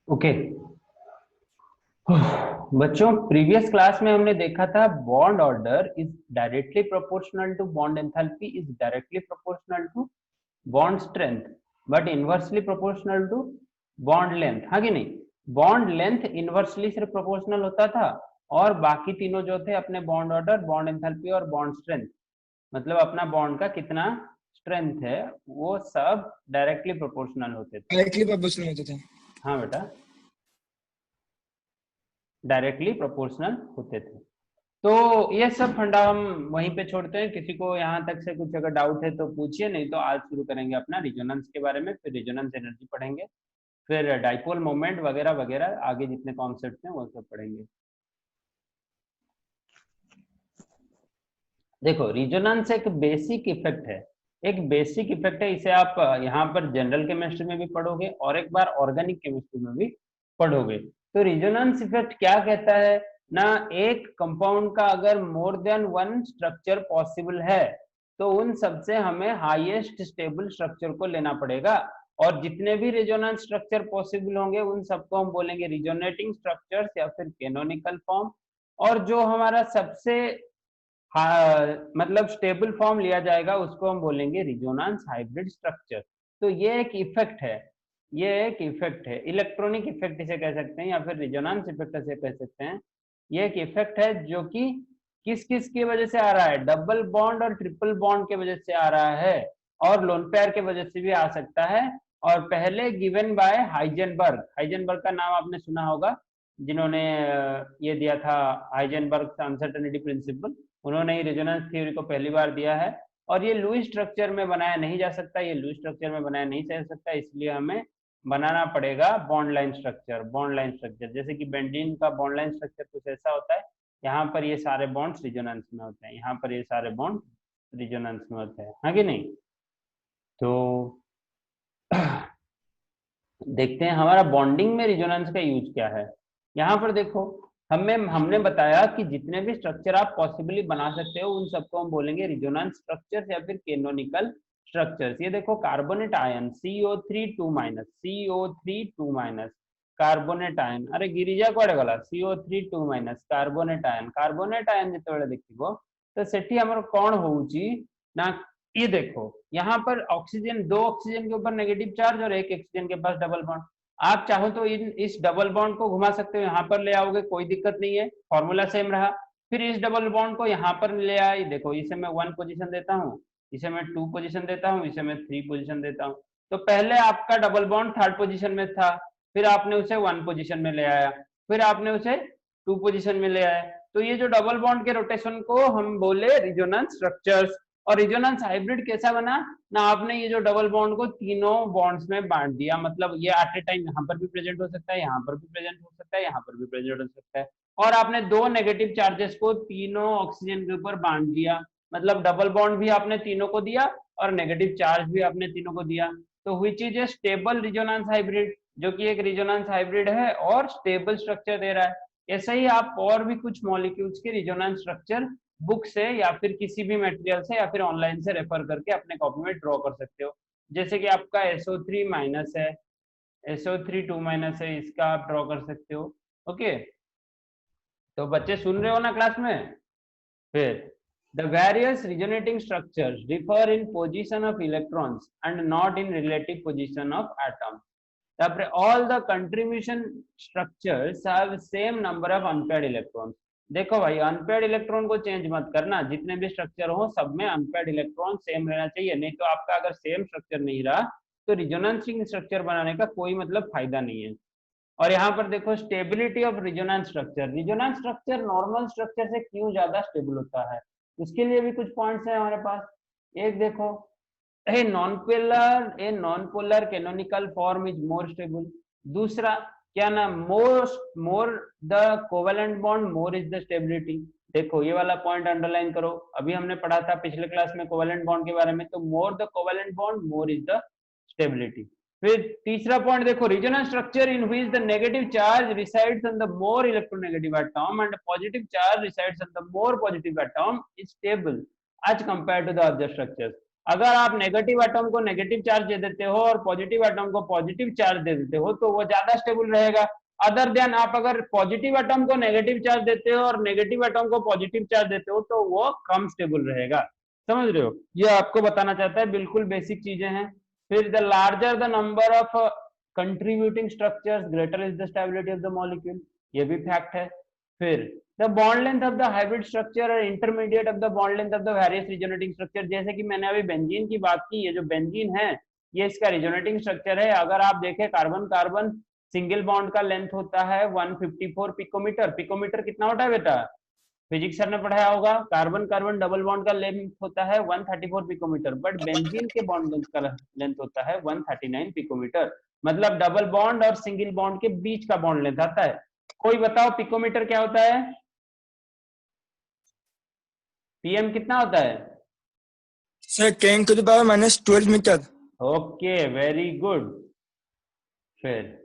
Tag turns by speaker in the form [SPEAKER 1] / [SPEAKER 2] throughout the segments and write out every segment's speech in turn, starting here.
[SPEAKER 1] Okay. बच्चों, previous class में हमने देखा था bond order is directly proportional to bond enthalpy is directly proportional to bond strength but inversely proportional to bond length, हाँ कि नहीं? बॉन्ड लेंथ इनवर्सली सिर्फ प्रोपोर्शनल होता था और बाकी तीनों जो थे अपने बॉन्ड ऑर्डर, बॉन्ड एंथैल्पी और बॉन्ड स्ट्रेंथ, मतलब अपना बॉन्ड का कितना स्ट्रेंथ है, वो सब डायरेक्टली प्रोपोर्शनल होते थे।
[SPEAKER 2] डायरेक्टली प्रोपोर्शनल होते थे।
[SPEAKER 1] हाँ बेटा, डायरेक्टली प्रोपोर्शनल होते थे। तो ये सब फंडा हम वहीं पे छोड़ते हैं। किसी को यहाँ तक से कुछ अगर डाउट है तो पूछिए, नहीं तो आज शुरू करेंगे अपना रिजोनेंस के बारे में, फिर रिजोनेंस एनर्जी पढ़ेंगे, फिर डाइपोल मोमेंट वगैरह वगैरह आगे जितने कॉन्सेप्ट हैं वो सब पढ़ेंगे। देखो, रिजोनेंस एक बेसिक इफेक्ट है, एक बेसिक इफेक्ट है। इसे आप यहाँ पर जनरल केमिस्ट्री में भी पढ़ोगे और एक बार ऑर्गेनिक केमिस्ट्री में भी पढ़ोगे। तो रिजोनेंस इफेक्ट क्या कहता है ना, एक कंपाउंड का अगर more than one structure possible है तो उन सबसे हमें हाईएस्ट स्टेबल स्ट्रक्चर को लेना पड़ेगा, और जितने भी रिजोनेंस स्ट्रक्चर पॉसिबल होंगे उन सबको हम बोलेंगे रिजोनेटिंग स्ट्रक्चर्स या फिर कैनोनिकल फॉर्म। और जो हमारा सबसे मतलब स्टेबल फॉर्म लिया जाएगा उसको हम बोलेंगे रिजोनेंस हाइब्रिड स्ट्रक्चर। तो ये एक इफेक्ट है, ये एक इफेक्ट है, इलेक्ट्रॉनिक इफेक्ट इसे कह सकते हैं या फिर रिजोनेंस इफेक्ट इसे कह सकते हैं। ये एक इफेक्ट है जो कि किस किस की वजह से आ रहा है, डबल बॉन्ड और ट्रिपल बॉन्ड की वजह से आ रहा है, और लोन पेयर की वजह से भी आ सकता है। और पहले गिवन बाय हाइजेनबर्ग, हाइजेनबर्ग का नाम आपने सुना होगा, जिन्होंने ये दिया था हाइजेनबर्ग अनसर्टेनिटी प्रिंसिपल, उन्होंने ही रेजोनेंस थ्योरी को पहली बार दिया है। और ये लुईस स्ट्रक्चर में बनाया नहीं जा सकता, ये लुईस स्ट्रक्चर में बनाया नहीं जा सकता, इसलिए हमें बनाना पड़ेगा bond line structure. Bond line structure जैसे कि बेंजीन का बॉन्ड लाइन स्ट्रक्चर कुछ ऐसा होता है, यहाँ पर ये सारे बॉन्ड्स रिजोनेंस में होते हैं, यहाँ पर ये सारे बॉन्ड रिजोनेंस में होते हैं, हाँ कि नहीं? तो देखते हैं हमारा बॉन्डिंग में रिजोनेंस का यूज क्या है। यहाँ पर देखो, हमने बताया कि जितने भी स्ट्रक्चर आप पॉसिबली बना सकते हो उन सबको हम बोलेंगे रिजोनेंस स्ट्रक्चर्स या फिर कैनोनिकल स्ट्रक्चर्स। ये देखो, carbonate ion CO3 2 CO3 2 carbonate ion, अरे गिरिजा कुआडे गला, CO3 2 carbonate ion, carbonate ion जितेबाला देखिबो तो सेठी हमर कौन होउची ना, ये देखो यहाँ पर ऑक्सीजन, दो ऑक्सीजन के ऊपर नेगेटिव चार्ज और एक ऑक्सीजन के पास डबल बॉन्ड। आप चाहो तो इस डबल बॉन्ड को घुमा सकते हो, यहाँ पर ले आओगे, कोई दिक्कत नहीं है, फॉर्मूला सेम रहा। फिर इस डबल बॉन्ड को यहाँ पर ले आए, देखो इसे मैं 1 पोजीशन देता हूँ, इसे मैं 2 पोजीशन देता हूँ, इसे मैं 3 पोजीशन देता हूँ। तो पहले आपका डबल बॉन्ड 3rd पोजीशन में था, फिर आपने उसे 1 पोजीशन में ले आया, फिर आपने उसे 2 पोजीशन में ले आया। तो ये जो डबल बॉन्ड के रोटेशन को हम बोले रिजोनेंस स्ट्रक्चर्स। और रिजोनेंस हाइब्रिड कैसा बना ना, आपने ये जो डबल बॉन्ड को तीनों बॉन्ड्स में बांट दिया, मतलब ये एट ए टाइम यहाँ पर भी प्रेजेंट हो सकता है, यहाँ पर भी प्रेजेंट हो सकता है, यहाँ पर भी प्रेजेंट हो सकता है। और आपने दो नेगेटिव चार्जेस को तीनों ऑक्सीजन के ऊपर बांट दिया, मतलब डबल बॉन्ड भी आपने तीनों को दिया और नेगेटिव चार्ज भी आपने तीनों को दिया। तो which is a stable resonance hybrid, जो कि एक रिजोनेंस हाइब्रिड है और स्टेबल स्ट्रक्चर दे रहा है। ऐसे ही आप और भी कुछ मॉलिक्यूल्स के रिजोनेंस स्ट्रक्चर बुक से या फिर किसी भी मटेरियल से या फिर ऑनलाइन से रेफर करके अपने कॉपी में ड्रॉ कर सकते हो। जैसे कि आपका SO3- है, SO3 2- है, इसका आप ड्रॉ कर सकते हो। ओके, तो बच्चे सुन रहे हो ना क्लास में? फिर the various resonating structures differ in position of electrons and not in relative position of atoms. तापर all the contribution structures have same number of unpaired electrons। देखो भाई, अनपेयर्ड इलेक्ट्रॉन को चेंज मत करना, जितने भी स्ट्रक्चर हो सब में अनपेयर्ड इलेक्ट्रॉन सेम रहना चाहिए, नहीं तो आपका अगर सेम स्ट्रक्चर नहीं रहा तो रिजोनेंसिंग स्ट्रक्चर बनाने का कोई मतलब फायदा नहीं है। और यहाँ पर देखो, stability of resonance structure, resonance structure normal structure से क्यों ज्यादा स्टेबल होता है, उसके लिए भी कुछ पॉइंट्स है हमारे पास। एक देखो, a non polar canonical form is more stable. दूसरा क्या ना, मोर the covalent bond more is the stability. देखो ये वाला पॉइंट अंडरलाइन करो, अभी हमने पढ़ा था पिछले क्लास में कोवेलेंट बॉन्ड के बारे में, तो more the covalent bond more is the stability. फिर तीसरा पॉइंट देखो, resonance structure in which the negative charge resides on the more electronegative atom and positive charge resides on the more positive atom is stable as compared to the other structures. अगर आप negative atom को negative charge दे देते हो और positive atom को positive charge दे देते हो तो वो ज्यादा स्टेबल रहेगा। अदर देन आप अगर पॉजिटिव एटम को नेगेटिव चार्ज देते हो और नेगेटिव एटम को पॉजिटिव चार्ज देते हो तो वो कम स्टेबल रहेगा। समझ रहे हो, ये आपको बताना चाहता है, बिल्कुल बेसिक चीजें हैं। फिर the larger the number of contributing structures greater is the stability of the molecule, ये भी फैक्ट है। फिर the bond length of the hybrid structure और intermediate of the bond length of the various resonating structure, जैसे कि मैंने अभी benzene की बात की, ये जो बेंजीन है ये इसका रिजोनेटिंग स्ट्रक्चर है। अगर आप देखें कार्बन कार्बन सिंगल बॉन्ड का लेंथ होता है 154 पिकोमीटर। पिकोमीटर कितना होता है बेटा, फिजिक्स सर ने पढ़ाया होगा। कार्बन कार्बन डबल बॉन्ड का लेंथ होता है 134 पिकोमीटर, बट बेंजीन के बॉन्ड लेंथ का लेंथ होता है 139 पिकोमीटर। मतलब डबल बॉन्ड और सिंगल बॉन्ड के बीच का बॉन्ड लेंथ आता है। कोई बताओ पिकोमीटर क्या होता है, पीएम कितना होता है?
[SPEAKER 2] Sir 10⁻⁻12 metre.
[SPEAKER 1] Okay very good. फिर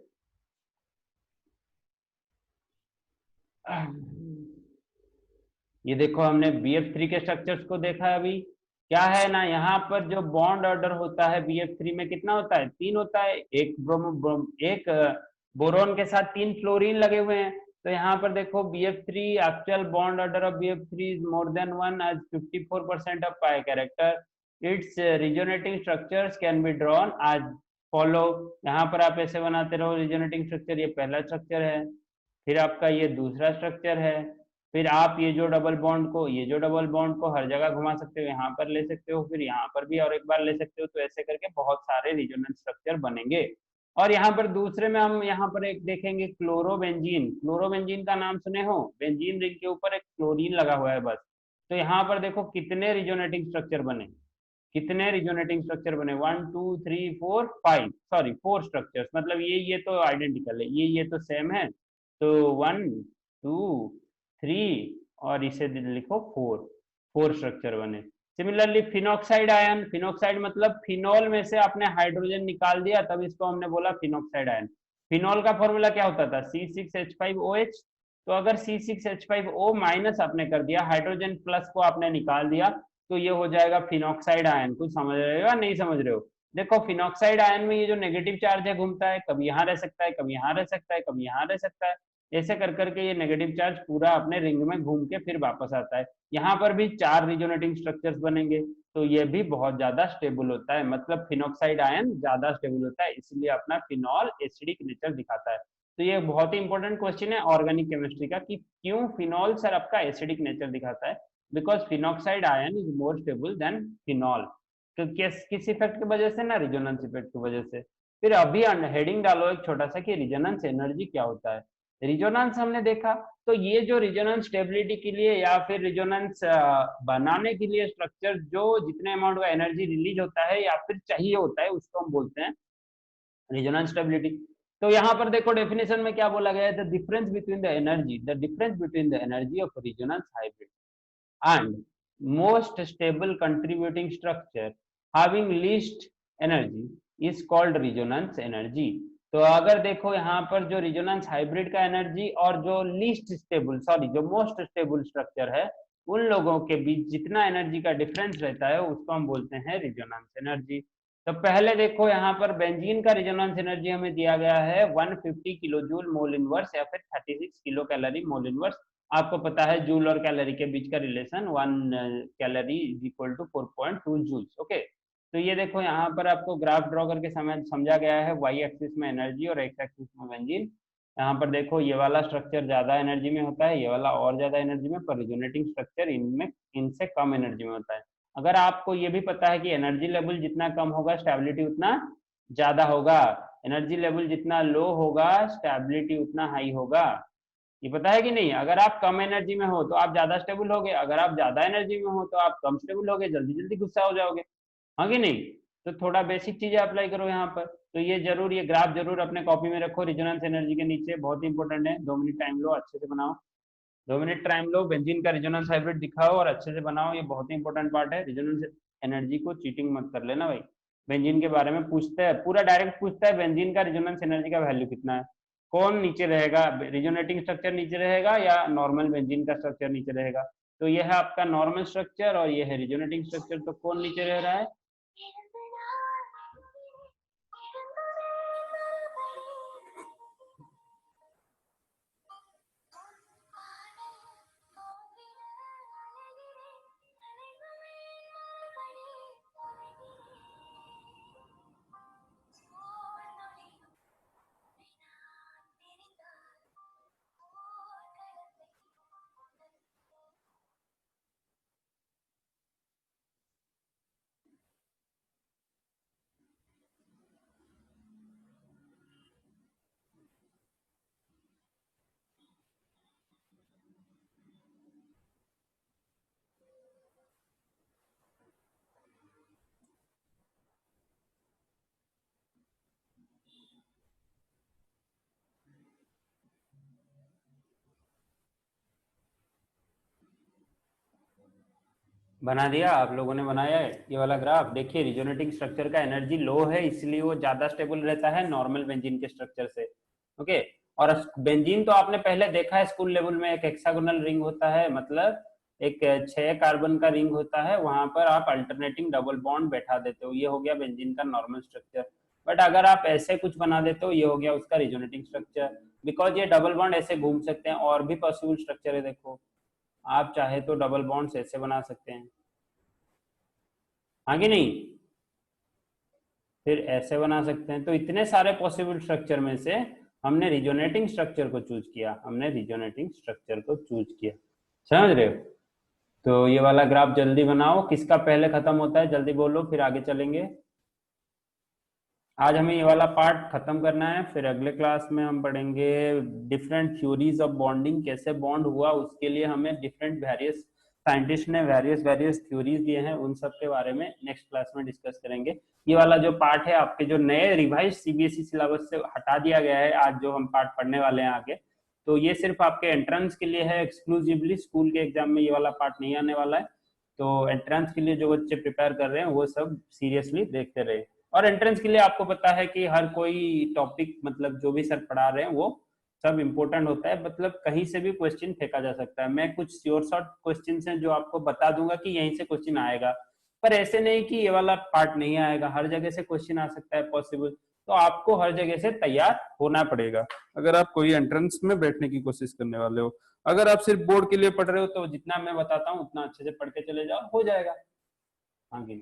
[SPEAKER 1] ये देखो हमने BF3 के स्ट्रक्चर्स को देखा है अभी। क्या है ना, यहाँ पर जो बॉन्ड ऑर्डर होता है BF3 में कितना होता है, 3 होता है। एक एक बोरोन के साथ 3 फ्लोरीन लगे हुए हैं। तो यहाँ पर देखो BF3 actual bond order of BF3 is more than 1 as 54% of pi character. Its resonating structures can be drawn as follow. यहाँ पर आप ऐसे बनाते रहो रिजोनेटिंग स्ट्रक्चर, ये पहला स्ट्रक्चर है, फिर आपका ये दूसरा स्ट्रक्चर है, फिर आप ये जो डबल बॉन्ड को हर जगह घुमा सकते हो, यहाँ पर ले सकते हो, फिर यहाँ पर भी और एक बार ले सकते हो। तो ऐसे करके बहुत सारे रिजोनेंस स्ट्रक्चर बनेंगे। और यहाँ पर दूसरे में हम यहाँ पर एक देखेंगे क्लोरोबेंजीन। क्लोरोबेंजीन का नाम सुने हो, बेंजीन रिंग के ऊपर एक क्लोरीन लगा हुआ है बस। तो यहाँ पर देखो कितने रिजोनेटिंग स्ट्रक्चर बने, कितने रिजोनेटिंग स्ट्रक्चर बने, 1 2 3 4 5 सॉरी 4 स्ट्रक्चर्स। मतलब ये तो आइडेंटिकल है, ये तो सेम है। तो 1 2 3 और इसे लिखो 4 स्ट्रक्चर बने। सिमिलरली फिनॉक्साइड आयन, फिनॉक्साइड मतलब फिनॉल में से आपने हाइड्रोजन निकाल दिया तब इसको हमने बोला फिनॉक्साइड आयन। फिनॉल का फॉर्मूला क्या होता था, C6H5OH। तो अगर C6H5O माइनस आपने कर दिया, हाइड्रोजन प्लस को आपने निकाल दिया, तो ये हो जाएगा फिनॉक्साइड आयन। कुछ समझ रहे हो या नहीं समझ रहे हो? देखो फिनॉक्साइड आयन में ये जो नेगेटिव चार्ज है घूमता है, कभी यहाँ रह सकता है, कभी यहाँ रह सकता है, कभी यहाँ रह सकता है। ऐसे कर करके ये नेगेटिव चार्ज पूरा अपने रिंग में घूम के फिर वापस आता है। यहाँ पर भी 4 रिजोनेटिंग स्ट्रक्चर्स बनेंगे, तो ये भी बहुत ज्यादा स्टेबल होता है। मतलब फिनॉक्साइड आयन ज्यादा स्टेबल होता है, इसलिए अपना फिनॉल एसिडिक नेचर दिखाता है। तो ये बहुत ही इंपॉर्टेंट क्वेश्चन है ऑर्गेनिक केमिस्ट्री का कि क्यों फिनॉल सर आपका एसिडिक नेचर दिखाता है। Because phenoxide ion is more stable then phenol. तो किस इफेक्ट की वजह से ना, रिजोनेंस इफेक्ट की वजह से। फिर अभी हेडिंग डालो एक छोटा सा कि रिजोनेंस एनर्जी क्या होता है। रिजोनेंस हमने देखा, तो ये जो रिजोनेंस स्टेबिलिटी के लिए या फिर रिजोनेंस बनाने के लिए स्ट्रक्चर जो जितने अमाउंट का एनर्जी रिलीज होता है या फिर चाहिए होता है उसको हम बोलते हैं रिजोनेंस स्टेबिलिटी। तो यहाँ पर देखो डेफिनेशन में क्या बोला गया है, the difference between the energy of resonance hybrid and most stable contributing structure having least energy is called resonance energy। तो अगर देखो यहाँ पर जो रिजोनेंस हाइब्रिड का एनर्जी और जो लीस्ट स्टेबल जो मोस्ट स्टेबल स्ट्रक्चर है उन लोगों के बीच जितना एनर्जी का डिफरेंस रहता है उसको हम बोलते हैं रिजोनेंस एनर्जी। तो पहले देखो यहाँ पर बेंजीन का रिजोनेंस एनर्जी हमें दिया गया है 150 किलो जूल मोल इनवर्स या फिर 36 किलो कैलोरी मोल इनवर्स। आपको पता है जूल और कैलोरी के बीच का relation 1 calorie is equal to 4.2 joules. Okay, तो ये देखो यहाँ पर आपको ग्राफ ड्रॉ करके समझा गया है, वाई एक्सिस में एनर्जी और एक्स एक्सिस में बेंजीन। यहाँ पर देखो ये वाला स्ट्रक्चर ज्यादा एनर्जी में होता है, ये वाला और ज्यादा एनर्जी में, पर रिजोनेटिंग स्ट्रक्चर इनमें इनसे कम एनर्जी में होता है। अगर आपको ये भी पता है कि एनर्जी लेवल जितना कम होगा स्टेबिलिटी उतना ज्यादा होगा, एनर्जी लेवल जितना लो होगा स्टेबिलिटी उतना हाई होगा। ये पता है कि नहीं? अगर आप कम एनर्जी में हो तो आप ज्यादा स्टेबल होगे, अगर आप ज्यादा एनर्जी में हो तो आप कम स्टेबल होगे, जल्दी जल्दी गुस्सा हो जाओगे, हाँ कि नहीं? तो थोड़ा बेसिक चीजें अप्लाई करो यहाँ पर। तो ये जरूर, ये ग्राफ जरूर अपने कॉपी में रखो रिजोनेंस एनर्जी के नीचे, बहुत इंपॉर्टेंट है। 2 मिनट टाइम लो, अच्छे से बनाओ, 2 मिनट टाइम लो, बेंजीन का रिजोनेंस हाइब्रिड दिखाओ और अच्छे से बनाओ, ये बहुत ही इंपॉर्टेंट पार्ट है। रिजोनेंस एनर्जी को चीटिंग मत कर लेना भाई। बेंजीन के बारे में पूछता है, पूरा डायरेक्ट पूछता है बेंजीन का रिजोनेंस एनर्जी का वैल्यू कितना है, कौन नीचे रहेगा, रिजोनेटिंग स्ट्रक्चर नीचे रहेगा या नॉर्मल बेंजीन का स्ट्रक्चर नीचे रहेगा। तो यह है आपका नॉर्मल स्ट्रक्चर और यह है रिजोनेटिंग स्ट्रक्चर, तो कौन नीचे रह रहा है, बना दिया, आप लोगों ने बनाया है ये वाला ग्राफ। देखिए रिजोनेटिंग स्ट्रक्चर का एनर्जी लो है, इसलिए वो ज्यादा स्टेबल रहता है नॉर्मल बेंजीन के स्ट्रक्चर से। ओके, और बेंजीन तो आपने पहले देखा है स्कूल लेवल में, एक हेक्सागोनल रिंग होता है, मतलब एक 6 कार्बन का रिंग होता है, वहां पर आप अल्टरनेटिंग डबल बॉन्ड बैठा देते हो, ये हो गया बेंजीन का नॉर्मल स्ट्रक्चर। बट अगर आप ऐसे कुछ बना देते हो, ये हो गया उसका रिजोनेटिंग स्ट्रक्चर, बिकॉज ये डबल बॉन्ड ऐसे घूम सकते हैं। और भी पॉसिबल स्ट्रक्चर है, देखो आप चाहे तो डबल बॉन्ड्स ऐसे बना सकते हैं, हाँ कि नहीं, फिर ऐसे बना सकते हैं। तो इतने सारे पॉसिबल स्ट्रक्चर में से हमने रिजोनेटिंग स्ट्रक्चर को चूज किया, हमने रिजोनेटिंग स्ट्रक्चर को चूज किया, समझ रहे हो। तो ये वाला ग्राफ जल्दी बनाओ, किसका पहले खत्म होता है जल्दी बोलो, फिर आगे चलेंगे। आज हमें ये वाला पार्ट खत्म करना है, फिर अगले क्लास में हम पढ़ेंगे डिफरेंट थ्योरीज ऑफ बॉन्डिंग, कैसे बॉन्ड हुआ, उसके लिए हमें डिफरेंट वेरियस साइंटिस्ट ने वेरियस वेरियस थ्योरीज दिए हैं, उन सब के बारे में नेक्स्ट क्लास में डिस्कस करेंगे। ये वाला जो पार्ट है आपके जो नए रिवाइज सीबीएसई सिलेबस से हटा दिया गया है, आज जो हम पार्ट पढ़ने वाले हैं आगे, तो ये सिर्फ आपके एंट्रेंस के लिए है एक्सक्लूसिवली, स्कूल के एग्जाम में ये वाला पार्ट नहीं आने वाला है। तो एंट्रेंस के लिए जो बच्चे प्रिपेयर कर रहे हैं वो सब सीरियसली देखते रहे। और एंट्रेंस के लिए आपको पता है कि हर कोई टॉपिक, मतलब जो भी सर पढ़ा रहे हैं वो सब इम्पोर्टेंट होता है, मतलब कहीं से भी क्वेश्चन फेंका जा सकता है। मैं कुछ श्योर शॉर्ट क्वेश्चन हैं जो आपको बता दूंगा कि यहीं से क्वेश्चन आएगा, पर ऐसे नहीं कि ये वाला पार्ट नहीं आएगा, हर जगह से क्वेश्चन आ सकता है पॉसिबल। तो आपको हर जगह से तैयार होना पड़ेगा अगर आप कोई एंट्रेंस में बैठने की कोशिश करने वाले हो। अगर आप सिर्फ बोर्ड के लिए पढ़ रहे हो तो जितना मैं बताता हूँ उतना अच्छे से पढ़ के चले जाओ, हो जाएगा आगे।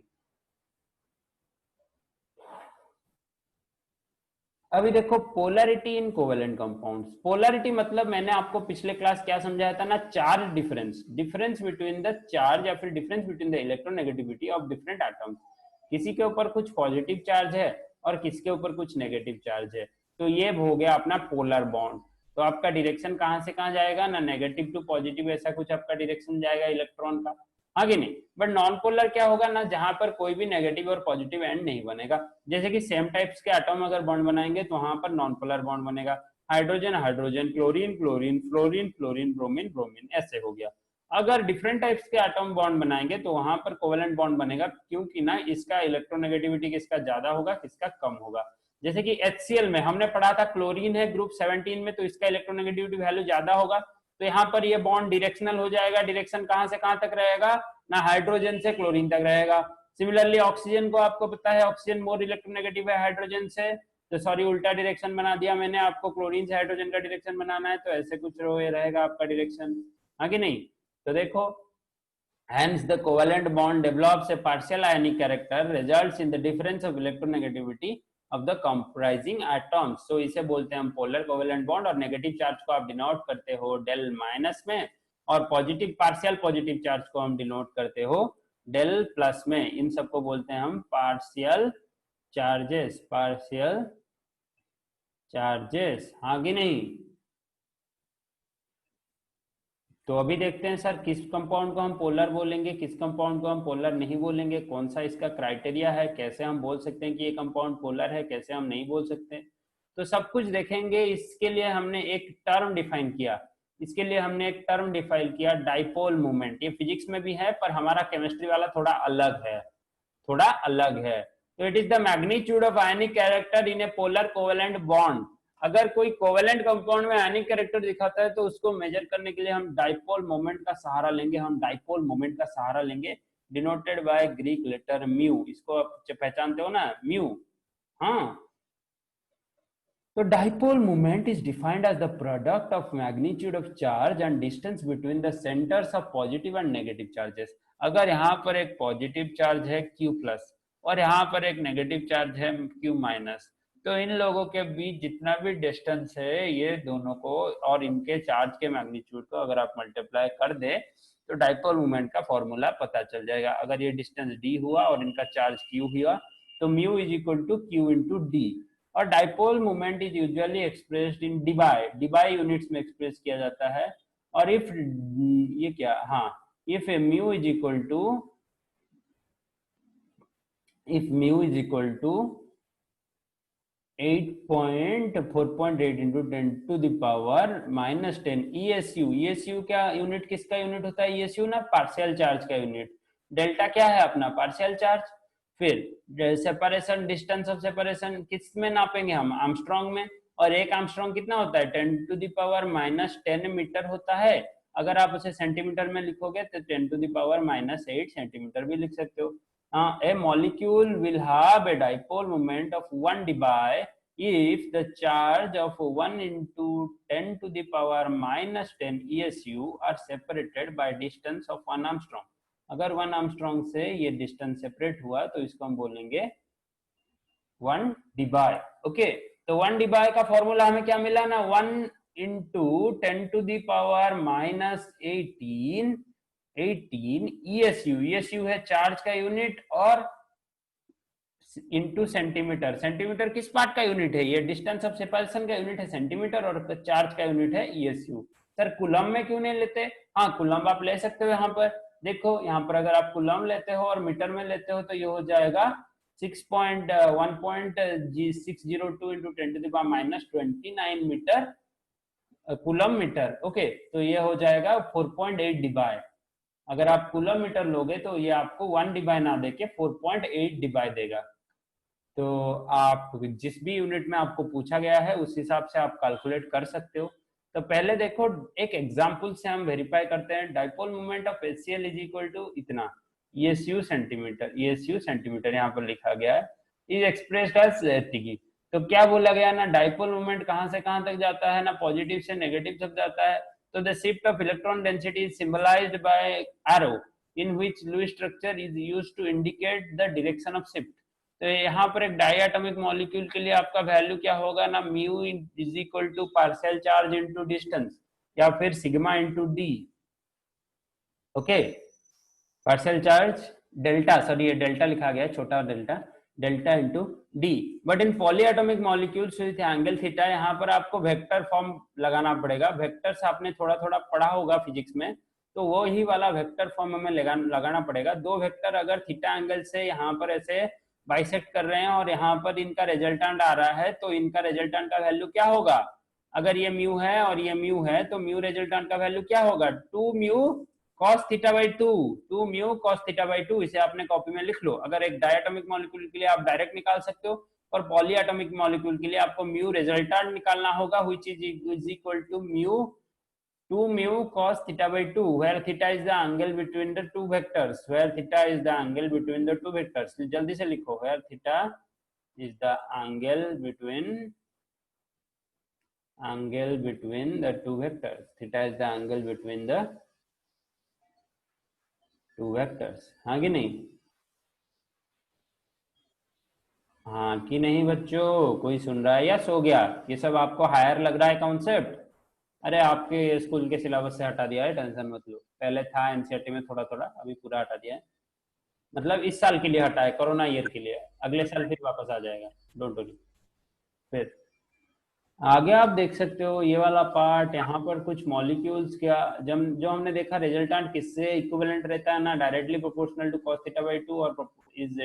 [SPEAKER 1] अभी देखो पोलैरिटी इन कोवेलेंट कंपाउंड्स। पोलैरिटी मतलब मैंने आपको पिछले क्लास क्या समझाया था ना, charge difference, difference between the charge या फिर difference between the electronegativity of different atoms. किसी के ऊपर कुछ पॉजिटिव चार्ज है और किसके ऊपर कुछ नेगेटिव चार्ज है, तो ये हो गया अपना पोलर बॉन्ड। तो आपका डायरेक्शन कहां से कहां जाएगा ना, नेगेटिव टू पॉजिटिव, ऐसा कुछ आपका डायरेक्शन जाएगा इलेक्ट्रॉन का, आगे नहीं। बट नॉन पोलर क्या होगा ना, जहां पर कोई भी नेगेटिव और पॉजिटिव एंड नहीं बनेगा। जैसे कि सेम टाइप्स के एटम अगर बॉन्ड बनाएंगे तो वहां पर नॉन पोलर बॉन्ड बनेगा, hydrogen hydrogen, chlorine chlorine, fluorine fluorine, bromine bromine, ऐसे हो गया। अगर डिफरेंट टाइप्स के एटम बॉन्ड बनाएंगे तो वहां पर कोवेलेंट बॉन्ड बनेगा, क्योंकि ना इसका इलेक्ट्रोनेगेटिविटी किसका ज्यादा होगा, किसका कम होगा। जैसे कि HCl में हमने पढ़ा था, क्लोरीन है ग्रुप 17 में, तो इसका इलेक्ट्रोनेगेटिविटी वैल्यू ज्यादा होगा, तो यहाँ पर ये बॉन्ड डायरेक्शनल हो जाएगा। डायरेक्शन कहां से कहां तक रहेगा ना, हाइड्रोजन से क्लोरीन तक रहेगा। सिमिलरली ऑक्सीजन को आपको पता है, ऑक्सीजन मोर इलेक्ट्रोनेगेटिव है हाइड्रोजन से, तो सॉरी उल्टा डायरेक्शन बना दिया मैंने, आपको क्लोरीन से हाइड्रोजन का डायरेक्शन बनाना है, तो ऐसे कुछ रहेगा आपका डायरेक्शन, आगे नहीं। तो देखो, hence the covalent bond develops a partial ionic character, results in the difference of electronegativity of the comprising atoms। so इसे बोलते हैं हम polar covalent bond, और नेगेटिव चार्ज को आप डिनोट करते हो डेल माइनस में, और पॉजिटिव पार्शियल पॉजिटिव चार्ज को हम डिनोट करते हो डेल प्लस में। इन सबको बोलते हैं हम पार्शियल चार्जेस, पार्शियल चार्जेस, हाँ कि नहीं। तो अभी देखते हैं सर किस कंपाउंड को हम पोलर बोलेंगे, किस कंपाउंड को हम पोलर नहीं बोलेंगे, कौन सा इसका क्राइटेरिया है, कैसे हम बोल सकते हैं कि ये कंपाउंड पोलर है, कैसे हम नहीं बोल सकते। तो सब कुछ देखेंगे। इसके लिए हमने एक टर्म डिफाइन किया, इसके लिए हमने एक टर्म डिफाइन किया, डाइपोल मूवमेंट। ये फिजिक्स में भी है पर हमारा केमिस्ट्री वाला थोड़ा अलग है, थोड़ा अलग है। तो it is the magnitude of ionic character in A polar covalent bond. अगर कोई कोवेलेंट कंपाउंड में आयनिक कैरेक्टर दिखाता है तो उसको मेजर करने के लिए हम डाइपोल मोमेंट का सहारा लेंगे, हम डाइपोल मोमेंट का सहारा लेंगे, denoted by Greek letter mu. इसको आप पहचानते हो ना, म्यू, हाँ। तो dipole moment is defined as the product of magnitude of charge and distance between the centers of positive and negative charges। अगर यहाँ पर एक पॉजिटिव चार्ज है Q प्लस और यहाँ पर एक नेगेटिव चार्ज है Q माइनस, तो इन लोगों के बीच जितना भी डिस्टेंस है ये दोनों को और इनके चार्ज के मैग्नीट्यूड को अगर आप मल्टीप्लाई कर दे तो डाइपोल मोमेंट का फॉर्मूला पता चल जाएगा। अगर ये डिस्टेंस d हुआ और इनका चार्ज Q हुआ तो mu is equal to Q into D. और dipole moment is usually expressed in debye, debye units में एक्सप्रेस किया जाता है। और इफ ये क्या, हाँ, if mu is equal to, if mu is equal to 8.4.8 into 10 to the power -10 ESU। ESU क्या यूनिट, किसका यूनिट होता है ESU ना, पार्शियल चार्ज का यूनिट। डेल्टा क्या है अपना पार्शियल चार्ज। फिर सेपरेशन, डिस्टेंस ऑफ सेपरेशन किस में नापेंगे हम, आर्मस्ट्रांग में, और एक आर्मस्ट्रांग कितना होता है 10⁻⁻10 मीटर होता है। अगर आप उसे सेंटीमीटर में लिखोगे तो 10⁻⁻8 सेंटीमीटर भी लिख सकते हो। A molecule will have a dipole moment of 1 dBi if the charge of 1 into 10⁻⁻10 ESU are separated by distance of 1 Armstrong। अगर 1 Armstrong से ये डिस्टेंस सेपरेट हुआ तो इसको हम बोलेंगे 1 dBi। ओके, तो 1 dBi का फॉर्मूला हमें क्या मिला ना, 1 into 10⁻⁻18 ESU, ESU है चार्ज का यूनिट, और इंटू सेंटीमीटर, सेंटीमीटर किस पार्ट का यूनिट है, ये डिस्टेंस ऑफ सेपरेशन का यूनिट है सेंटीमीटर, और चार्ज का यूनिट है ESU। सर कूलम में क्यों नहीं लेते, हाँ कूलम आप ले सकते हो। यहाँ पर देखो, यहाँ पर अगर आप कूलम लेते हो और मीटर में लेते हो तो ये हो जाएगा 1.602 into 10⁻⁻29 metre coulomb metre. Okay, तो ये हो जाएगा 4.8 dBi। अगर आप कूलम मीटर लोगे तो ये आपको 1 dBi ना देके 4.8 dBi देगा। तो आप जिस भी यूनिट में आपको पूछा गया है उस हिसाब से आप कैलकुलेट कर सकते हो। तो पहले देखो एक एग्जांपल से हम वेरीफाई करते हैं। Dipole moment of HCl is equal to इतना, ESU सेंटीमीटर, ESU सेंटीमीटर यहाँ पर लिखा गया है, इज एक्सप्रेस्ड एज एतिकी। तो क्या बोला गया ना, डाइपोल मोमेंट कहाँ से कहाँ तक जाता है ना, पॉजिटिव से नेगेटिव तक जाता है। तो the shift of electron density is symbolised by arrow in which Lewis structure is used to indicate the direction of shift. तो यहाँ पर एक डायटोमिक मॉलिक्यूल के लिए आपका वैल्यू क्या होगा ना, mu is equal to partial charge into distance, या फिर sigma into D. Okay, partial charge delta, sorry ये डेल्टा लिखा गया है, छोटा delta, delta into D. But in polyatomic molecules with angle theta, यहाँ पर आपको वेक्टर फॉर्म लगाना पड़ेगा। वेक्टर्स आपने थोड़ा थोड़ा पढ़ा होगा फिजिक्स में, तो वो ही वाला वेक्टर फॉर्म हमें लगाना पड़ेगा। दो वेक्टर अगर थीटा एंगल से यहाँ पर ऐसे बाइसेक्ट कर रहे हैं और यहाँ पर इनका रिजल्टेंट आ रहा है, तो इनका रिजल्टेंट का वैल्यू क्या होगा, अगर ये म्यू है और ये म्यू है तो म्यू रिजल्टेंट का वैल्यू क्या होगा, 2 mu cos theta by 2, 2 mu cos theta by 2। इसे आपने कॉपी में लिख लो। अगर एक डायटोमिक मॉलिक्यूल के लिए आप डायरेक्ट निकाल सकते हो, और पॉलीएटॉमिक मॉलिक्यूल के लिए आपको म्यू रिजल्टेंट निकालना होगा, which is equal to mu 2 mu cos theta by 2, where theta is the angle between the two vectors, where theta is the angle between the two vectors। जल्दी से लिखो, where theta is the angle between the two vectors, theta is the angle between the two vectors। हाँ कि नहीं, हाँ कि नहीं बच्चों, कोई सुन रहा है या सो गया? ये सब आपको हायर लग रहा है कॉन्सेप्ट? अरे आपके स्कूल के सिलेबस से हटा दिया है, टेंशन मत लो। पहले था एनसीईआरटी में थोड़ा थोड़ा, अभी पूरा हटा दिया है। मतलब इस साल के लिए हटा है, कोरोना ईयर के लिए, अगले साल फिर वापस आ जाएगा, डोंट वरी। फिर आगे आप देख सकते हो ये वाला पार्ट, यहाँ पर कुछ मॉलिक्यूल्स क्या जो हमने देखा रिजल्टेंट किससे इक्विवेलेंट रहता है ना, directly proportional to cos theta by 2 और is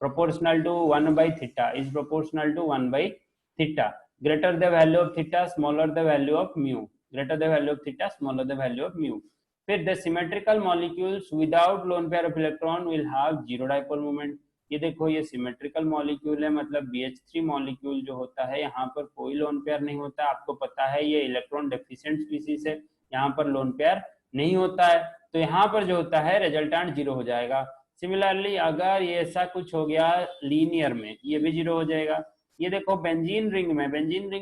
[SPEAKER 1] proportional to 1 by theta, is proportional to 1 by theta, greater the value of theta, smaller the value of mu, greater the value of theta, smaller the value of mu। फिर the symmetrical molecules without lone pair of electron will have zero dipole moment। ये देखो ये symmetrical molecule है, मतलब BH3 molecule जो होता है यहाँ पर कोई लोन पेयर नहीं होता। आपको पता है ये इलेक्ट्रॉन डेफिशिएंट स्पीसीज है, यहाँ पर लोन पेयर नहीं होता है, तो यहाँ पर जो होता है रिजल्टेंट जीरो हो जाएगा। सिमिलरली अगर ये ऐसा कुछ हो गया लीनियर में, ये भी जीरो हो जाएगा। ये देखो बेंजीन रिंग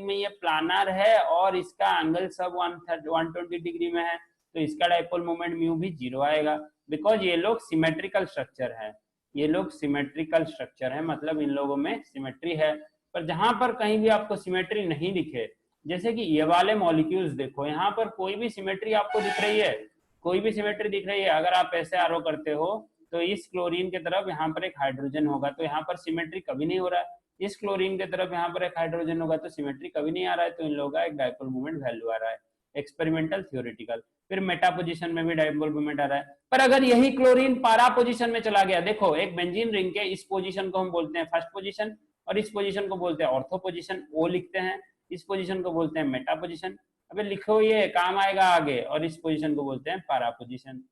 [SPEAKER 1] में ये प्लानर है और इसका एंगल सब 120 डिग्री में है, तो इसका डाइपोल मोमेंट म्यू भी जीरो आएगा, बिकॉज ये लोग सिमेट्रिकल स्ट्रक्चर है, ये लोग सिमेट्रिकल स्ट्रक्चर है, मतलब इन लोगों में सिमेट्री है। पर जहां पर कहीं भी आपको सिमेट्री नहीं दिखे, जैसे कि ये वाले मॉलिक्यूल्स देखो, यहाँ पर कोई भी सिमेट्री आपको दिख रही है, कोई भी सिमेट्री दिख रही है। अगर आप ऐसे आरो करते हो तो इस क्लोरीन के तरफ यहाँ पर एक हाइड्रोजन होगा, तो यहाँ पर सिमेट्री कभी नहीं हो रहा है। इस क्लोरीन के तरफ यहाँ पर एक हाइड्रोजन होगा, तो सिमेट्री कभी नहीं आ रहा है, तो इन लोगों का एक डाइपोल मोमेंट वैल्यू आ रहा है, एक्सपेरिमेंटल थियोरेटिकल। फिर मेटा पोजीशन में भी डाइपोल मोमेंट आ रहा है। पर अगर यही क्लोरीन पारा पोजीशन में चला गया, देखो एक बेंजीन रिंग के इस पोजीशन को हम बोलते हैं फर्स्ट पोजीशन, और इस पोजीशन को बोलते हैं ऑर्थो पोजीशन, ओ लिखते हैं। इस पोजीशन को बोलते हैं मेटा पोजीशन। अबे लिखो, ये काम आएगा आगे। और इस पोजीशन को बोलते हैं पारा पोजीशन।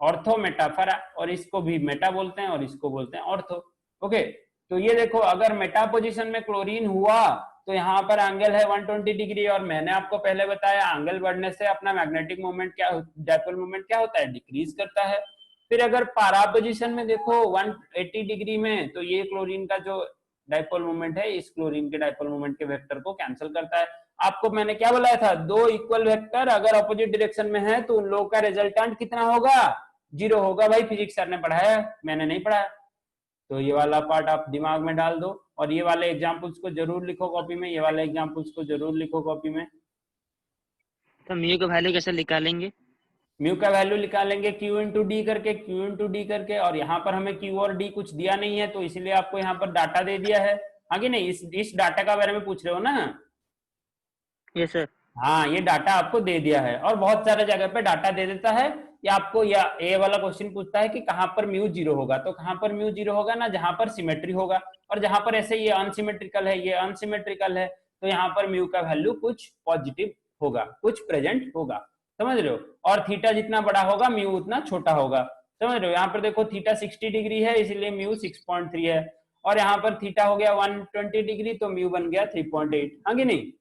[SPEAKER 1] ऑर्थो मेटाफर, और इसको भी मेटा बोलते हैं और इसको बोलते हैं ऑर्थो। ओके, तो ये देखो अगर मेटा पोजीशन में क्लोरीन हुआ तो यहाँ पर एंगल है 120 डिग्री, और मैंने आपको पहले बताया एंगल बढ़ने से अपना मैग्नेटिक मोमेंट क्या, डायपोल मोमेंट क्या होता है, डिक्रीज करता है। फिर अगर पारा पोजीशन में देखो 180 डिग्री में, तो ये क्लोरीन का जो डायपोल मोमेंट है इस क्लोरीन के डायपोल मोमेंट के वेक्टर को कैंसिल करता है। आपको मैंने क्या बताया था, दो इक्वल वेक्टर अगर अपोजिट डायरेक्शन में है तो उन लोगों का रिजल्टेंट कितना होगा, 0 होगा। भाई फिजिक्स सर ने पढ़ाया, मैंने नहीं पढ़ाया। तो ये वाला पार्ट आप दिमाग में डाल दो, और ये वाले एग्जाम्पल्स को जरूर लिखो कॉपी में, ये वाले एग्जाम्पल्स को जरूर लिखो कॉपी में।
[SPEAKER 3] तो म्यू का वैल्यू कैसे निकालेंगे?
[SPEAKER 1] म्यू का वैल्यू निकालेंगे Q इंटू डी करके, Q इंटू डी करके, और यहाँ पर हमें Q और D कुछ दिया नहीं है तो इसलिए आपको यहाँ पर डाटा दे दिया है। आगे नहीं, इस डाटा का बारे में पूछ रहे हो ना?
[SPEAKER 3] Yes sir.
[SPEAKER 1] हाँ, ये डाटा आपको दे दिया है, और बहुत सारे जगह पे डाटा दे देता है। या आपको या ए वाला क्वेश्चन पूछता है कि कहाँ पर म्यू 0 होगा, तो कहाँ पर म्यू 0 होगा ना, जहां पर सिमेट्री होगा, और जहां पर ऐसे ये अनसिमेट्रिकल है, ये अनसिमेट्रिकल है, तो यहाँ पर म्यू का वैल्यू कुछ पॉजिटिव होगा, कुछ प्रेजेंट होगा, समझ रहे हो। और थीटा जितना बड़ा होगा म्यू उतना छोटा होगा, समझ रहे हो। यहाँ पर देखो थीटा 60 डिग्री है इसलिए म्यू 6.3 है, और यहाँ पर थीटा हो गया 120 डिग्री तो म्यू बन गया 3.8। हाँ कि नहीं?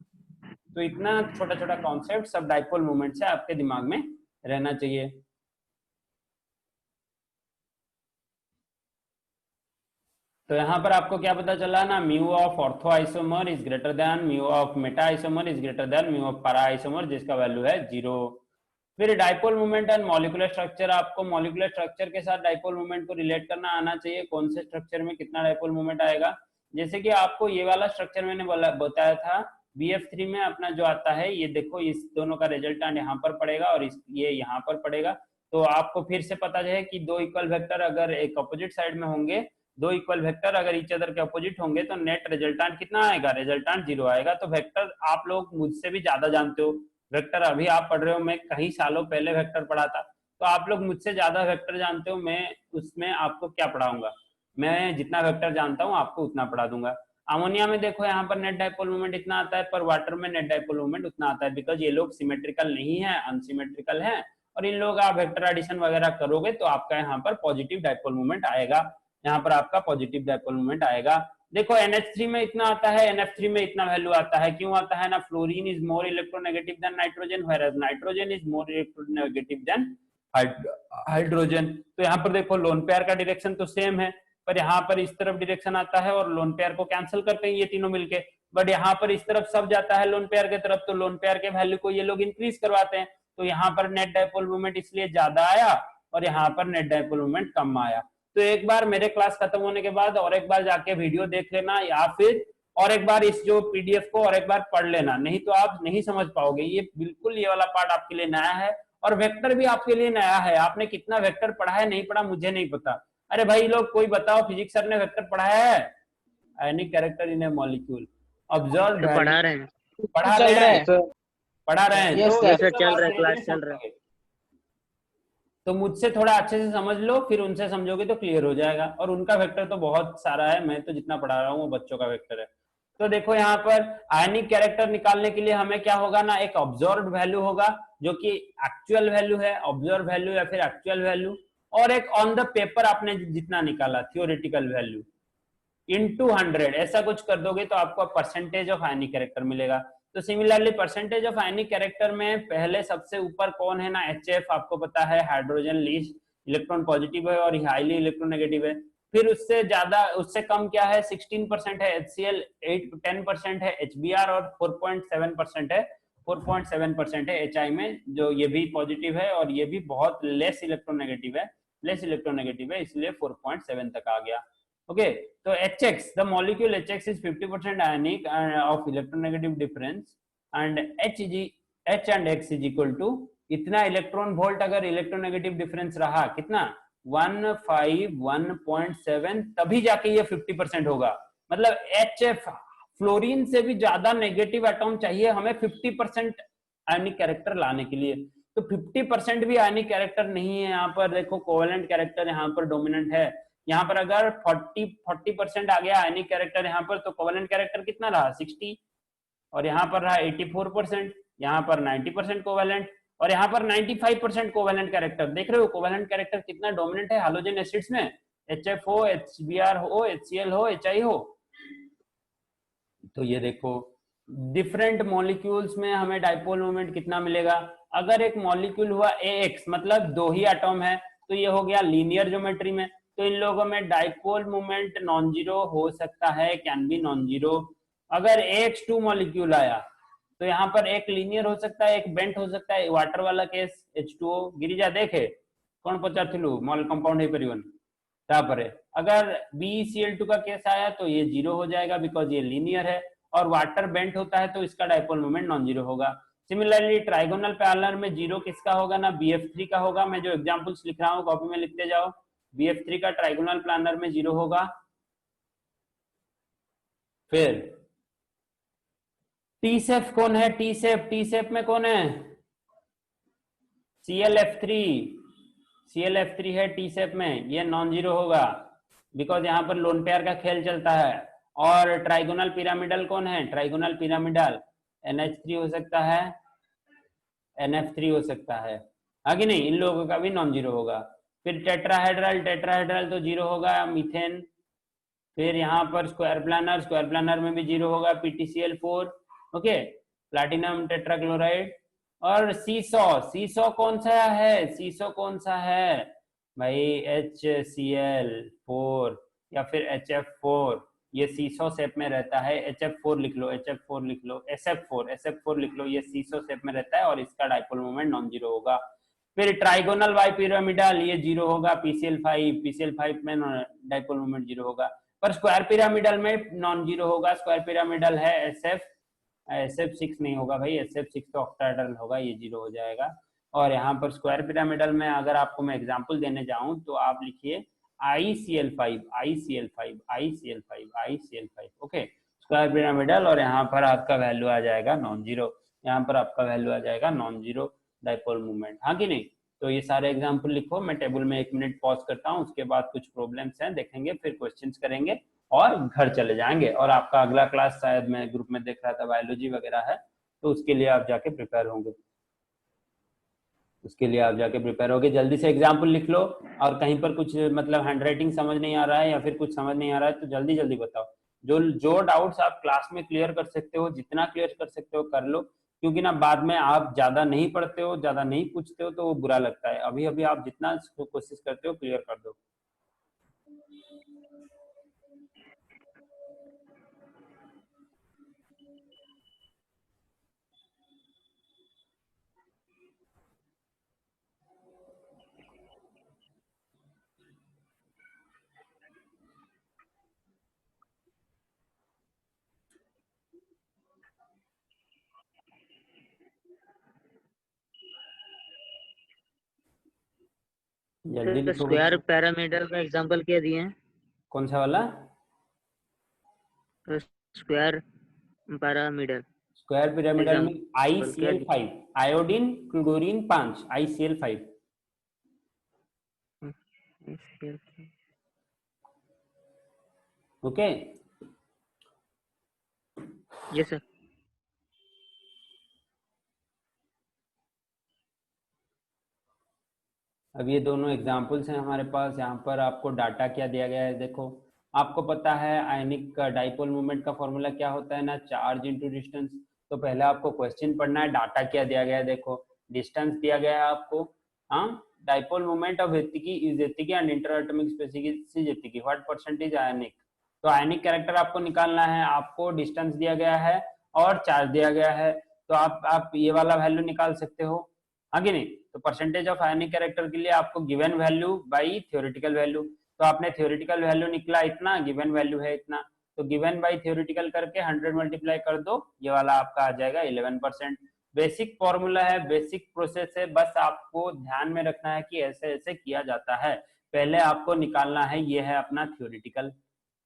[SPEAKER 1] तो इतना छोटा छोटा कॉन्सेप्ट सब डाइपोल मोमेंट से आपके दिमाग में रहना चाहिए। तो यहाँ पर आपको क्या पता चला ना, mu of ortho isomer is greater than mu of Meta isomer is greater than mu of para isomer, जिसका वैल्यू है 0। फिर dipole moment and molecular structure, आपको मॉलिक्यूलर स्ट्रक्चर के साथ डाइपोल मोमेंट को रिलेट करना आना चाहिए, कौन से स्ट्रक्चर में कितना डाइपोल मोमेंट आएगा। जैसे कि आपको ये वाला स्ट्रक्चर मैंने बताया था BF3 में अपना जो आता है, ये देखो इस दोनों का रिजल्टेंट यहाँ पर पड़ेगा और ये यहाँ पर पड़ेगा। तो आपको फिर से पता है कि दो इक्वल वेक्टर अगर एक अपोजिट साइड में होंगे, दो इक्वल वेक्टर अगर ईच अदर के अपोजिट होंगे तो नेट रिजल्टेंट कितना आएगा, रिजल्टेंट 0 आएगा। तो वेक्टर आप लोग मुझसे भी ज्यादा जानते हो, वेक्टर अभी आप पढ़ रहे हो, मैं कई सालों पहले वेक्टर पढ़ा था, तो आप लोग मुझसे ज्यादा वेक्टर जानते हो। मैं उसमें आपको क्या पढ़ाऊंगा, मैं जितना वेक्टर जानता हूँ आपको उतना पढ़ा दूंगा। अमोनिया में देखो यहाँ पर नेट डाइपोल मोमेंट इतना आता है, पर वाटर में नेट डाइपोल मोमेंट उतना आता है, बिकॉज ये लोग सिमेट्रिकल नहीं है, अनसिमेट्रिकल है, और इन लोग आप वेक्टर एडिशन वगैरह करोगे तो आपका यहाँ पर पॉजिटिव डाइपोल मोमेंट आएगा, यहाँ पर आपका पॉजिटिव डाइपोल मोमेंट आएगा। देखो NH3 में इतना आता है, NF3 में इतना वैल्यू आता है, क्यों आता है ना, fluorine is more electronegative than nitrogen, whereas nitrogen is more electronegative than hydrogen. तो यहाँ पर देखो लोन पेयर का डायरेक्शन तो सेम है, पर यहाँ पर इस तरफ डायरेक्शन आता है और लोन पेयर को कैंसिल करते हैं ये तीनों मिलके, बट यहाँ पर इस तरफ सब जाता है लोन पेयर की तरफ, तो लोन पेयर के वैल्यू को ये लोग इंक्रीज करवाते हैं, तो यहाँ पर नेट डाइपोल मोमेंट इसलिए ज्यादा आया और यहाँ पर नेट डाइपोल मोमेंट कम आया। तो एक बार मेरे क्लास खत्म होने के बाद और एक बार जाके वीडियो देख लेना, या फिर और एक बार इस जो PDF को और एक बार पढ़ लेना, नहीं तो आप नहीं समझ पाओगे। ये बिल्कुल ये वाला पार्ट आपके लिए नया है, और वेक्टर भी आपके लिए नया है। आपने कितना वेक्टर पढ़ा है नहीं पढ़ा मुझे नहीं पता। अरे भाई लोग कोई बताओ, फिजिक्स सर ने वेक्टर पढ़ाया है? Any character in A molecule observe
[SPEAKER 3] पढ़ा रहे हैं,
[SPEAKER 1] पढ़ा रहे हैं, पढ़ा रहे हैं,
[SPEAKER 3] तो चल रहा है, क्लास चल रहा है।
[SPEAKER 1] तो मुझसे थोड़ा अच्छे से समझ लो, फिर उनसे समझोगे तो क्लियर हो जाएगा। और उनका वेक्टर तो बहुत सारा है, मैं तो जितना पढ़ा रहा हूँ वो बच्चों का वेक्टर है। तो देखो यहाँ पर आयनिक कैरेक्टर निकालने के लिए हमें क्या होगा ना, एक ऑब्जर्व्ड वैल्यू होगा जो कि एक्चुअल वैल्यू है, ऑब्जर्व वैल्यू या फिर एक्चुअल वैल्यू, और एक ऑन द पेपर आपने जितना निकाला थियोरेटिकल वैल्यू इनटू 100, ऐसा कुछ कर दोगे तो आपको परसेंटेज ऑफ आयनिक कैरेक्टर मिलेगा। तो similarly percentage of ionic character में पहले सबसे ऊपर कौन है ना, HF, आपको पता है हाइड्रोजन लीस्ट इलेक्ट्रॉन पॉजिटिव है और हाईली इलेक्ट्रोनेगेटिव है। फिर उससे ज्यादा, उससे कम क्या है, 16% है HCl, 10% है HBr और 4.7% है 4.7% है HI में, जो ये भी पॉजिटिव है और ये भी बहुत लेस इलेक्ट्रोनेगेटिव है, इसलिए 4.7 तक आ गया। ओके, तो HX, the molecule HX is 50% ionic of electronegative difference, and H and X is equal to इतना इलेक्ट्रॉन वोल्ट अगर इलेक्ट्रोनेगेटिव डिफरेंस रहा कितना 151.7, तभी जाके ये 50% होगा। मतलब HF फ्लोरीन से भी ज्यादा नेगेटिव एटॉम चाहिए हमें 50% आयनिक कैरेक्टर लाने के लिए। तो 50% भी आयनिक कैरेक्टर नहीं है। यहाँ पर देखो कोवेलेंट कैरेक्टर यहाँ पर डोमिनेंट है, यहाँ पर अगर 40% आ गया आयनिक कैरेक्टर यहाँ पर, तो कोवेलेंट कैरेक्टर कितना रहा 60, और यहाँ पर रहा 84%, यहाँ पर 90% कोवेलेंट, और यहाँ पर 95% कोवेलेंट कैरेक्टर देख रहे हो, कोवेलेंट कैरेक्टर कितना डोमिनेंट है हाइड्रोजन एसिड्स में, HF हो, HBr हो, HCl हो, HI हो। तो ये देखो डिफरेंट मॉलिक्यूल्स में हमें डाइपोल मोमेंट कितना मिलेगा। अगर एक मॉलिक्यूल हुआ AX मतलब 2 ही एटॉम है तो ये हो गया लीनियर ज्योमेट्री में, तो इन लोगों में डाइपोल मोमेंट नॉन जीरो हो सकता है, कैन बी नॉन जीरो। अगर AX2 मॉलिक्यूल आया तो यहाँ पर एक लीनियर हो सकता है, एक बेंट हो सकता है, वाटर वाला केस H2O। गिरिजा देखे कौन पचारथिलु मॉल कंपाउंड है परिवन तापर अगर BeCl2 का केस आया तो ये जीरो हो जाएगा बिकॉज ये लीनियर है, और वाटर बेंट होता है तो इसका डाइपोल मोमेंट नॉन जीरो होगा। सिमिलरली ट्राइगोनल पैरेलल में जीरो किसका होगा ना, BF3 का होगा। मैं जो एग्जांपल्स लिख रहा हूँ कॉपी में लिखते जाओ। BF3 का ट्राइगोनल प्लानर में जीरो होगा। फिर T-सेफ कौन है, T-सेफ में कौन है, ClF3 है T-सेफ में, ये नॉन जीरो होगा बिकॉज यहाँ पर लोन पेयर का खेल चलता है। और ट्राइगोनल पिरामिडल कौन है, ट्राइगोनल पिरामिडल NH3 हो सकता है, NF3 हो सकता है, आगे नहीं, इन लोगों का भी नॉन जीरो होगा। फिर टेट्राहेड्रल तो जीरो होगा, मीथेन। फिर यहाँ पर स्क्वायर प्लानर में भी जीरो होगा, PTCl4, ओके, प्लैटिनम टेट्राक्लोराइड। और सीसो कौन सा है, सीसो कौन सा है भाई, HCl4 या फिर HF4, ये सीसो शेप में रहता है। HF4 लिख लो, HF4 लिख लो, SF4 लिख लो, ये सीसो शेप में रहता है और इसका डाइपोल मोमेंट नॉन जीरो होगा। फिर ट्राइगोनल बाइपिरामिडल ये जीरो होगा, PCl5 में डाइपोल मोमेंट जीरो होगा, पर स्क्वायर पिरामिडल में नॉन जीरो होगा। स्क्वायर पिरामिडल है SF6 नहीं होगा भाई, SF6 तो ऑक्टाहेड्रल होगा, ये जीरो हो जाएगा। और यहाँ पर स्क्वायर पिरामिडल में अगर आपको मैं एग्जांपल देने जाऊं तो आप लिखिए ICl5, ओके, स्क्वायर पिरामिडल, और यहाँ पर आपका वैल्यू आ जाएगा नॉन जीरो, यहाँ पर आपका वैल्यू आ जाएगा नॉन जीरो डाइपोल मूवमेंट, हाँ कि नहीं। तो ये सारे एग्जाम्पल लिखो, मैं टेबल में 1 मिनट पॉज करता हूँ, उसके बाद कुछ प्रॉब्लम्स हैं देखेंगे, फिर क्वेश्चंस करेंगे और घर चले जाएंगे। और आपका अगला क्लास शायद मैं ग्रुप में देख रहा था बायोलॉजी वगैरह है, तो उसके लिए आप जाके प्रिपेयर होंगे, जल्दी से एग्जाम्पल लिख लो। और कहीं पर कुछ मतलब हैंडराइटिंग समझ नहीं आ रहा है या फिर कुछ समझ नहीं आ रहा है तो जल्दी जल्दी बताओ। जो डाउट्स आप क्लास में क्लियर कर सकते हो, जितना क्लियर कर सकते हो कर लो, क्योंकि ना बाद में आप ज्यादा नहीं पढ़ते हो, ज्यादा नहीं पूछते हो तो वो बुरा लगता है। अभी अभी आप जितना कोशिश करते हो क्लियर कर दो। जल्दी लिखो
[SPEAKER 3] स्क्वायर
[SPEAKER 1] बच्चों।
[SPEAKER 3] पैरामीटर का एग्जांपल क्या दिए हैं,
[SPEAKER 1] कौन सा वाला,
[SPEAKER 3] स्क्वायर पैरामीटर
[SPEAKER 1] स्क्वायर पिरामिडल में
[SPEAKER 3] एग्जांपल क्या दिए?
[SPEAKER 1] ICl5, iodine chlorine 5, ICl5, okay.
[SPEAKER 3] Yes sir.
[SPEAKER 1] अब ये दोनों एग्जाम्पल्स हैं हमारे पास। यहाँ पर आपको डाटा क्या दिया गया है, देखो आपको पता है आयनिक डाइपोल मूवमेंट का फॉर्मूला क्या होता है ना, चार्ज इंटू डिस्टेंस। तो पहले आपको क्वेश्चन पढ़ना है, डाटा क्या दिया गया है, देखो डिस्टेंस दिया गया है आपको, हाँ, डाइपोल मूवमेंट ऑफ एथिकी and interatomic specificity, what percentage ionic. तो आयनिक कैरेक्टर आपको निकालना है, आपको डिस्टेंस दिया गया है और चार्ज दिया गया है, तो आप ये वाला वैल्यू निकाल सकते हो, आगे नहीं। तो परसेंटेज ऑफ आयनिक कैरेक्टर के लिए आपको given value by theoretical value, तो आपने थ्योरेटिकल वैल्यू निकला इतना, गिवन वैल्यू है इतना, तो गिवन बाई थ्योरेटिकल करके 100 मल्टीप्लाई कर दो, ये वाला आपका आ जाएगा 11%। बेसिक फॉर्मूला है, बेसिक प्रोसेस है, बस आपको ध्यान में रखना है कि ऐसे ऐसे किया जाता है। पहले आपको निकालना है, ये है अपना थ्योरेटिकल,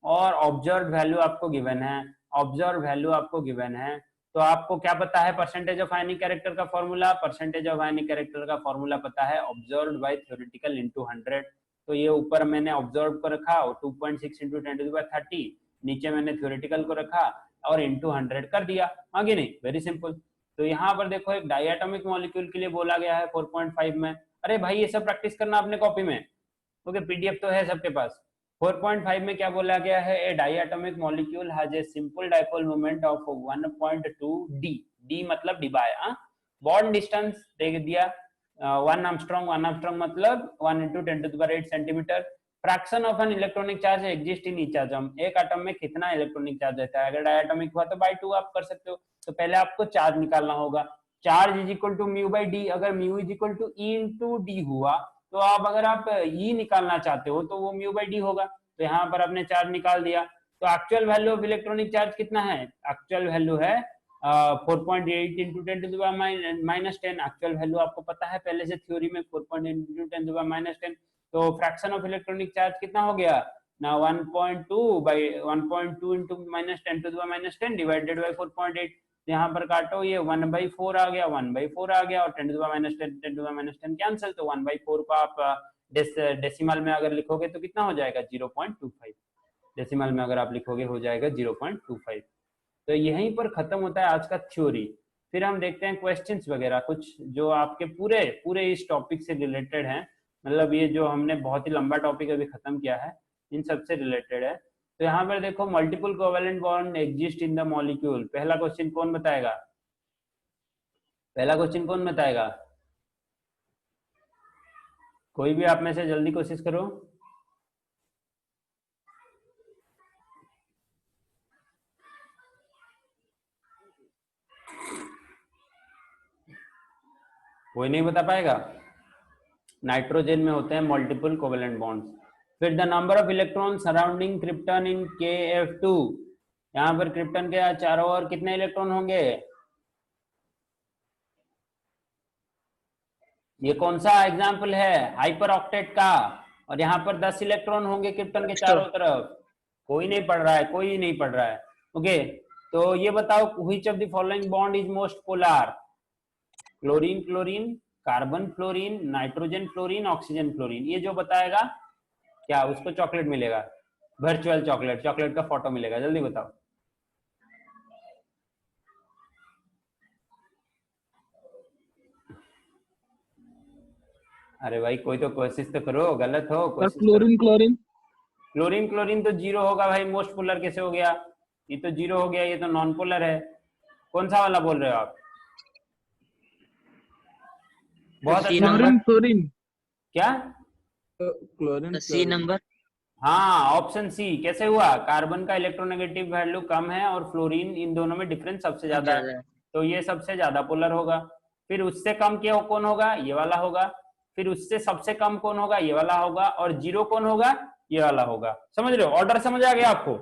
[SPEAKER 1] और ऑब्जर्व वैल्यू आपको गिवन है, ऑब्जर्व वैल्यू आपको गिवन है। तो आपको क्या पता है परसेंटेज ऑफ आयनिक कैरेक्टर का formula, percentage of ionic character का फॉर्मूला पता है ऑब्जर्व्ड बाय थ्योरेटिकल इनटू 100। तो ये ऊपर मैंने ऑब्जर्व को रखा 2.6 × 10⁻30, नीचे मैंने थ्योरेटिकल को रखा और इनटू 100 कर दिया, आगे नहीं, वेरी सिंपल। तो यहाँ पर देखो एक डायटोमिक मॉलिक्यूल के लिए बोला गया है 4.5 में। अरे भाई ये सब प्रैक्टिस करना अपने कॉपी में, ओके पीडीएफ तो है सबके पास। 4.5 में क्या बोला गया है, a diatomic molecule has a simple dipole moment of 1.2 D, D मतलब डिबाय, बॉन्ड डिस्टेंस देख दिया 1 एंगस्ट्रॉम मतलब 1 × 10⁸ centimetre. Fraction of an electronic charge exist in each atom, एक एटम में कितना इलेक्ट्रॉनिक चार्ज रहता है। अगर डायटोमिक हुआ तो बाय 2 आप कर सकते हो। तो पहले आपको चार्ज निकालना होगा, charge is equal to mu by D. अगर mu is equal to E into D हुआ तो आप अगर आप ई निकालना चाहते हो तो वो म्यू बाई डी होगा। तो यहाँ पर आपने चार्ज निकाल दिया। तो actual value of electronic charge कितना है, एक्चुअल वैल्यू है 4.8 × 10⁻⁻10। एक्चुअल वैल्यू आपको पता है पहले से थ्योरी में 4.8 × 10⁻10। तो फ्रैक्शन ऑफ इलेक्ट्रॉनिक चार्ज कितना हो गया ना 1.2 × -10⁻10 डिवाइडेड बाय 4.8। यहाँ पर काटो ये 1/4 आ गया, 1/4 आ गया और 10⁻10 कैंसिल। तो 1/4 को आप डेसिमल में अगर लिखोगे तो कितना हो जाएगा 0.25। डेसिमल में अगर आप लिखोगे हो जाएगा 0.25। तो यहीं पर खत्म होता है आज का थ्योरी। फिर हम देखते हैं क्वेश्चंस वगैरह कुछ जो आपके पूरे इस टॉपिक से रिलेटेड हैं। मतलब ये जो हमने बहुत ही लंबा टॉपिक अभी खत्म किया है इन सब से रिलेटेड है। तो यहाँ पर देखो multiple covalent bond exist in the molecule. पहला क्वेश्चन कौन बताएगा, पहला क्वेश्चन कौन बताएगा, कोई भी आप में से जल्दी कोशिश करो। कोई नहीं बता पाएगा। नाइट्रोजन में होते हैं मल्टीपल कोवेलेंट बॉन्ड्स। फिर the number of electron surrounding krypton in KF2, यहाँ पर क्रिप्टन के चारों ओर कितने इलेक्ट्रॉन होंगे, ये कौन सा एग्जाम्पल है हाइपर ऑक्टेट का, और यहाँ पर 10 इलेक्ट्रॉन होंगे क्रिप्टन के चारों तरफ। कोई नहीं पढ़ रहा है, कोई नहीं पढ़ रहा है। ओके तो ये बताओ which of the following bond is most polar, chlorine chlorine, carbon fluorine, nitrogen fluorine, oxygen fluorine. ये जो बताएगा क्या उसको चॉकलेट मिलेगा, वर्चुअल चॉकलेट, चॉकलेट का फोटो मिलेगा। जल्दी बताओ। अरे भाई कोई तो कोशिश तो करो, गलत हो कोशिश
[SPEAKER 4] क्लोरीन क्लोरीन
[SPEAKER 1] क्लोरीन क्लोरीन तो जीरो होगा भाई, मोस्ट पोलर कैसे हो गया, ये तो जीरो हो गया, ये तो नॉन पोलर है। कौन सा वाला बोल रहे हो आप, बहुत अच्छा
[SPEAKER 4] क्लोरीन क्लोरीन
[SPEAKER 1] क्या
[SPEAKER 4] क्लोरीन
[SPEAKER 3] सी नंबर,
[SPEAKER 1] हाँ ऑप्शन सी। कैसे हुआ, कार्बन का इलेक्ट्रोनेगेटिव वैल्यू कम है और फ्लोरीन, इन दोनों में डिफरेंस सबसे ज्यादा है, तो ये सबसे ज्यादा पोलर होगा। फिर उससे कम क्या कौन होगा, ये वाला होगा। फिर उससे सबसे कम कौन होगा, ये वाला होगा। और जीरो कौन होगा, ये वाला होगा। समझ रहे हो, ऑर्डर समझ आ गया आपको।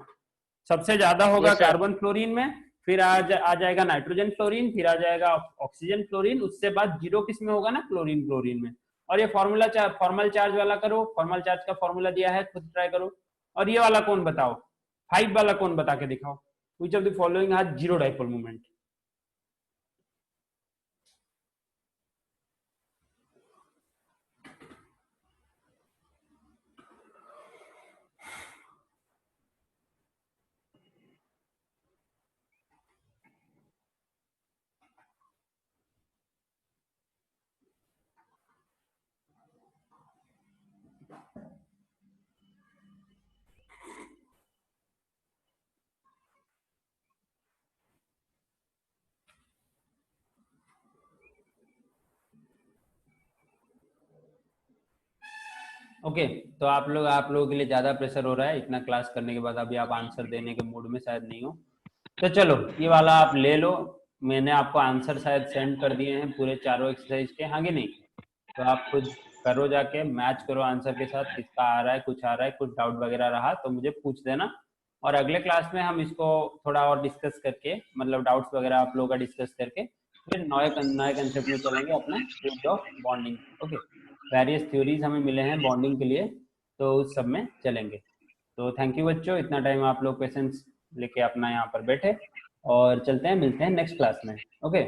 [SPEAKER 1] सबसे ज्यादा होगा कार्बन फ्लोरीन में, फिर आ जाएगा नाइट्रोजन फ्लोरीन, फिर आ जाएगा ऑक्सीजन फ्लोरीन, उससे बाद जीरो किस में होगा ना, क्लोरीन क्लोरीन में। और ये फॉर्मूला फॉर्मल चार्ज वाला करो, फॉर्मल चार्ज का फॉर्मूला दिया है, खुद ट्राई करो। और ये वाला कौन बताओ, 5 वाला कौन बता के दिखाओ, which of the following has zero dipole moment. Okay तो आप लोगों के लिए ज्यादा प्रेशर हो रहा है, इतना क्लास करने के बाद अभी आप आंसर देने के मूड में शायद नहीं हो। तो चलो ये वाला आप ले लो, मैंने आपको आंसर शायद सेंड कर दिए हैं पूरे चारों एक्सरसाइज के, हाँ कि नहीं। तो आप खुद करो, जाके मैच करो आंसर के साथ, किसका आ रहा है, कुछ आ रहा है, कुछ डाउट वगैरह रहा तो मुझे पूछ देना। और अगले क्लास में हम इसको थोड़ा और डिस्कस करके, मतलब डाउट्स वगैरह आप लोगों का डिस्कस करके फिर नए कंसेप्ट में चलेंगे, अपना theory of bonding. Okay various theories हमें मिले हैं बॉन्डिंग के लिए, तो उस सब में चलेंगे। तो थैंक यू बच्चों, इतना टाइम आप लोग पेशेंस लेके अपना यहाँ पर बैठे, और चलते हैं, मिलते हैं नेक्स्ट क्लास में। ओके